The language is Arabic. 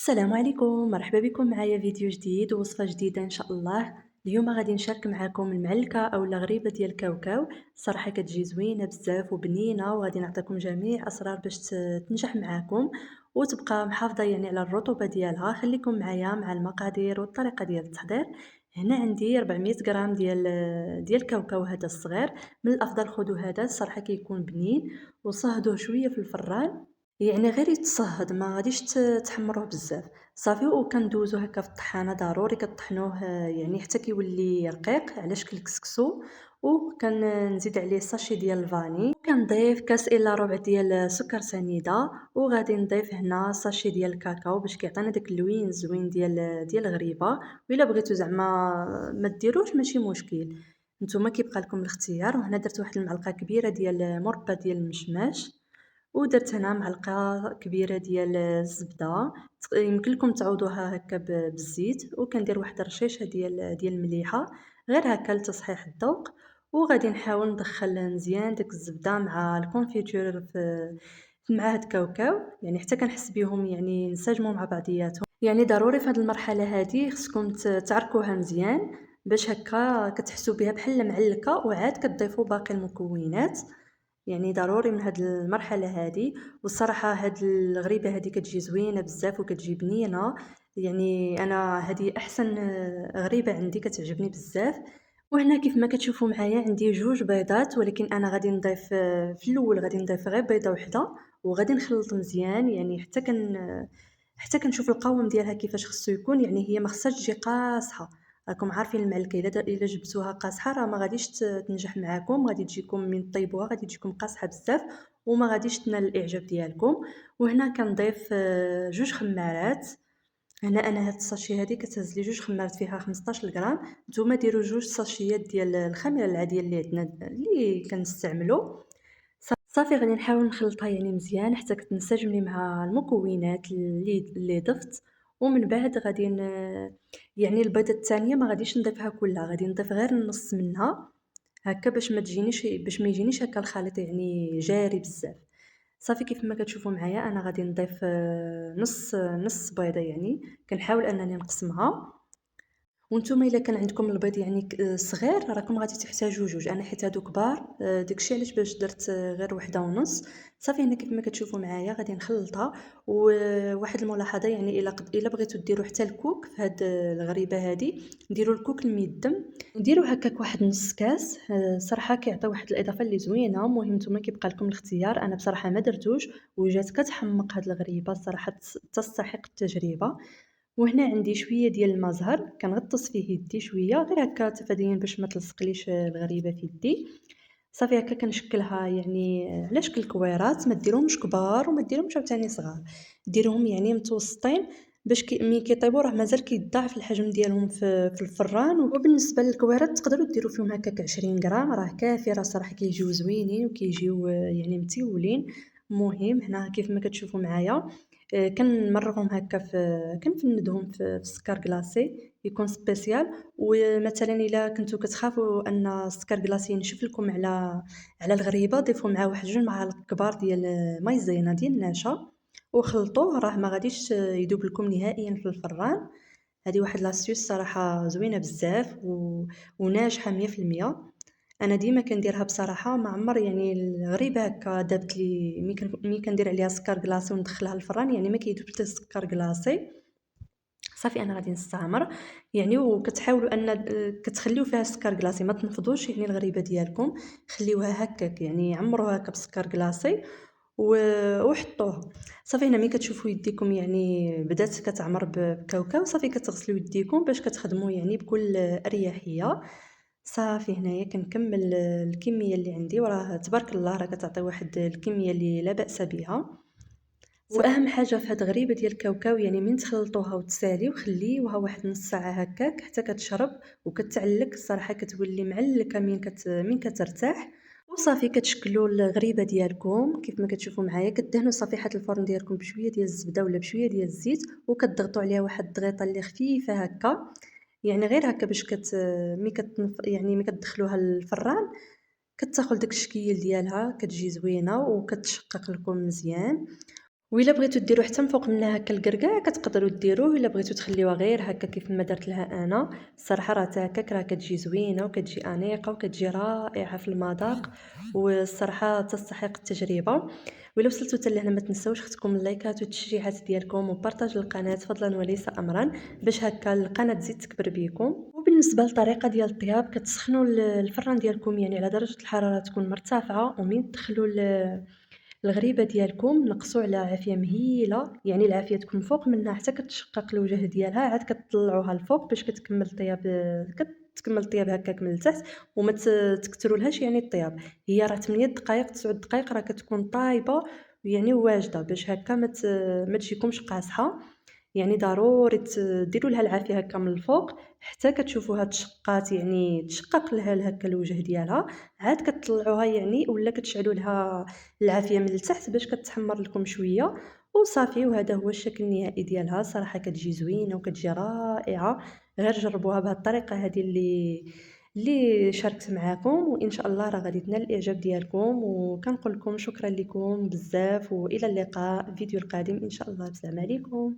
السلام عليكم، مرحبا بكم معايا فيديو جديد ووصفة جديدة إن شاء الله. اليوم غادي نشارك معكم المعلكة أو غريبة ديال الكاوكاو. صراحة كتجي زوينة بزاف وبنينة، وغادي نعطيكم جميع أسرار باش تنجح معاكم وتبقى محافظة يعني على الرطوبة ديالها. خليكم معايا مع المقادير والطريقة ديال التحضير. هنا عندي 400 غرام ديال الكاوكاو هذا الصغير. من الأفضل خذوا هذا، الصراحة كيكون بنين، وصهدوه شوية في الفران، يعني غير يتصهد، ما غاديش تحمروه بزاف. صافي وكندوزو هكا في الطحانة، ضروري كطحنوه يعني حتى كيولي رقيق على شكل كسكسو. وكنزيد عليه ساشي ديال الفاني، كنضيف كاس الا ربع ديال سكر سنيده، وغادي نضيف هنا ساشي ديال الكاكاو باش كيعطينا داك اللوين الزوين ديال الغريبه. وإلا بغيتو زعما ما ديروش ماشي مشكل، نتوما كيبقى لكم الاختيار. وهنا درت واحد المعلقه كبيره ديال مربى ديال المشماش، ودرت هنا معلقة كبيرة ديال الزبدة، يمكن لكم تعوضوها هكا بالزيت. وكندير واحد الرشيشة ديال المليحة غير هكا لتصحيح الذوق. وغادي نحاول ندخل مزيان داك الزبدة مع الكونفيتور مع هاد الكاوكاو، يعني حتى كنحس بيهم يعني ينسجموا مع بعضياتهم. يعني ضروري في هاد المرحلة هادي خصكم تعركوها مزيان باش هكا كتحسوا بها بحال معلكة، وعاد كتضيفوا باقي المكونات. يعني ضروري من هاد المرحلة هادي. والصراحة هاد الغريبة هادي كتجي زوينة بزاف وكتجي بنينة، يعني أنا هادي أحسن غريبة عندي، كتعجبني بزاف. وهنا كيف ما كتشوفوا معايا عندي جوج بيضات، ولكن أنا غادي نضيف في الأول غادي نضيف غير بيضة وحدة، وغادي نخلط مزيان يعني حتى كنشوف القوام ديالها كيفاش خصو يكون. يعني هي ما خصهاش تجي قاصحة، راكم عارفين المعلكة إلا جبتوها قاصحة راه ما غاديش تنجح معاكم، غادي تجيكم من طيبوها غادي تجيكم قاصحة بزاف وما غاديش تنال الإعجاب ديالكم. وهنا كنضيف جوج خمارات. هنا أنا هاد الساشي هادي كتهز لي جوج خمارات فيها 15 غرام. نتوما ديروا جوج ساشيات ديال الخميرة العادية اللي عندنا اللي كنستعملو. صافي غادي نحاول نخلطها يعني مزيان حتى كتنسجم لي مع المكونات اللي ضفت. ومن بعد غادي يعني البيضة الثانية ما غاديش نضيفها كلها، غادي نضيف غير النص منها هكا باش ما يجينيش هكا الخليط يعني جاري بزاف. صافي كيف ما كتشوفوا معايا انا غادي نضيف نص بيضة، يعني كنحاول انني نقسمها. وانتم الا كان عندكم البيض يعني صغير راكم غادي تحتاجوا جوج، انا حيت هادو كبار داكشي علاش باش درت غير وحده ونص. صافي هنا كيف ما كتشوفوا معايا غادي نخلطها. وواحد الملاحظه، يعني الا بغيتوا ديروا حتى الكوك في هاد الغريبه هادي، ديروا الكوك الميدم، ديروا هكاك واحد نص كاس. صراحه كيعطي واحد الاضافه اللي زوينه. المهم نتوما كيبقى لكم الاختيار، انا بصراحه ما درتوش وجات كتحمق هاد الغريبه، الصراحه تستحق التجربه. وهنا عندي شوية ديال الماء زهر كنغطس فيه يدي شوية غير هكا تفاديا باش ما تلصقليش الغريبة في يدي. صافي هكا كنشكلها يعني على شكل كويرات، ما ديرهمش كبار وما ديرهمش عاوتاني صغار، ديرهم يعني متوسطين باش ملي كيطيبوا راه مازال كيتضاعف الحجم ديالهم في الفران. وبالنسبة للكويرات تقدروا ديروا فيهم هكاك 20 غرام راه كافي، راه صراحة كيجيو زوينين وكيجيو يعني متيولين. المهم هنا كيف ما كتشوفوا معايا كنمرّغهم هكا كنفندهم في السكر كلاصي يكون سبيسيال. ومثلًا إلا كنتو كتخافوا أن السكر كلاصي ينشف لكم على الغريبة، ضيفوا معاه واحد 2 معالق كبار ديال مايزينا ديال النشا وخلطوه، راه ما غاديش يذوب لكم نهائيًا في الفران. هذه واحد لاستيوس صراحة زوينة بزاف وناجحة 100%. أنا ديما كنديرها بصراحة، ما عمر يعني الغريبة هكا دابت لي ملي كندير عليها سكر كلاصي وندخلها للفران يعني ما كيذوبش حتى السكر كلاصي. صافي أنا غادي نستعمر يعني، وكتحاولوا أن كتخليو فيها السكر كلاصي، ما تنفضوش يعني الغريبة ديالكم، خليوها هكاك يعني عمروها هكا بسكر كلاصي وحطوها. صافي هنا ملي كتشوفوا يديكم يعني بدات كتعمر بكاوكاو، صافي كتغسلوا يديكم باش كتخدموا يعني بكل أريحية. صافي هنايا كنكمل الكمية اللي عندي، وراه تبارك الله راه كتعطي واحد الكمية اللي لا بأس بها. واهم حاجه في هاد الغريبه ديال الكاوكاو يعني من تخلطوها وتساليو خليوها واحد نص ساعه هكاك حتى كتشرب وكتعلك، الصراحه كتولي معلكه من كترتاح. وصافي كتشكلوا الغريبه ديالكم كيف ما كتشوفوا معايا، كدهنوا صفيحه الفرن ديالكم بشويه ديال الزبده ولا بشويه ديال الزيت، وكتضغطوا عليها واحد الضغيطه اللي خفيفه هكا، يعني غير هكا باش ملي كتدخلوها للفران كتاخذ داك الشكل ديالها، كتجي زوينه وكتشقق لكم مزيان. وإلا بغيتو ديرو حتى من فوق منها هكا الكركاع كتقدروا ديروه، إلا بغيتو تخليوها غير هكا كيف ما درت لها أنا. الصراحة راه حتى هكاك راه كتجي زوينة وكتجي أنيقة وكتجي رائعة في المذاق، والصراحة تستحق التجربة. وإلا وصلتوا حتى لهنا ما تنساوش اختكم اللايكات والتشجيعات ديالكم وبارطاج القناة فضلا وليس أمرا، باش هكا القناة تزيد تكبر بيكم. وبالنسبة للطريقة ديال الطياب كتسخنوا الفران ديالكم يعني على درجة الحرارة تكون مرتفعة، ومن تدخلوا الغريبة ديالكم نقصوا على عافية مهيلة، يعني العافية تكون فوق منها حتى كتشقق الوجه ديالها، عاد كتطلعوها الفوق باش كتكمل الطياب هكاك من التحت، وما تكترولهاش يعني الطياب. هي راه 8 دقايق 9 دقايق راه كتكون طايبة يعني واجدة، باش هكا ما تجيكمش قاصحة. يعني ضروري ديروا لها العافية هكا من الفوق حتى كتشوفوها تشقات، يعني تشقق لها هكا الوجه ديالها، عاد كتطلعوها يعني ولا كتشعلوا لها العافية من التحت باش كتحمر لكم شوية وصافي. وهذا هو الشكل النهائي ديالها. صراحة كتجي زوينة وكتجي رائعة، غير جربوها بهذه الطريقة هذه اللي شاركت معاكم، وان شاء الله راه غادي تنال الاعجاب ديالكم. وكنقول لكم شكرا لكم بزاف، والى اللقاء، الفيديو القادم ان شاء الله. السلام عليكم.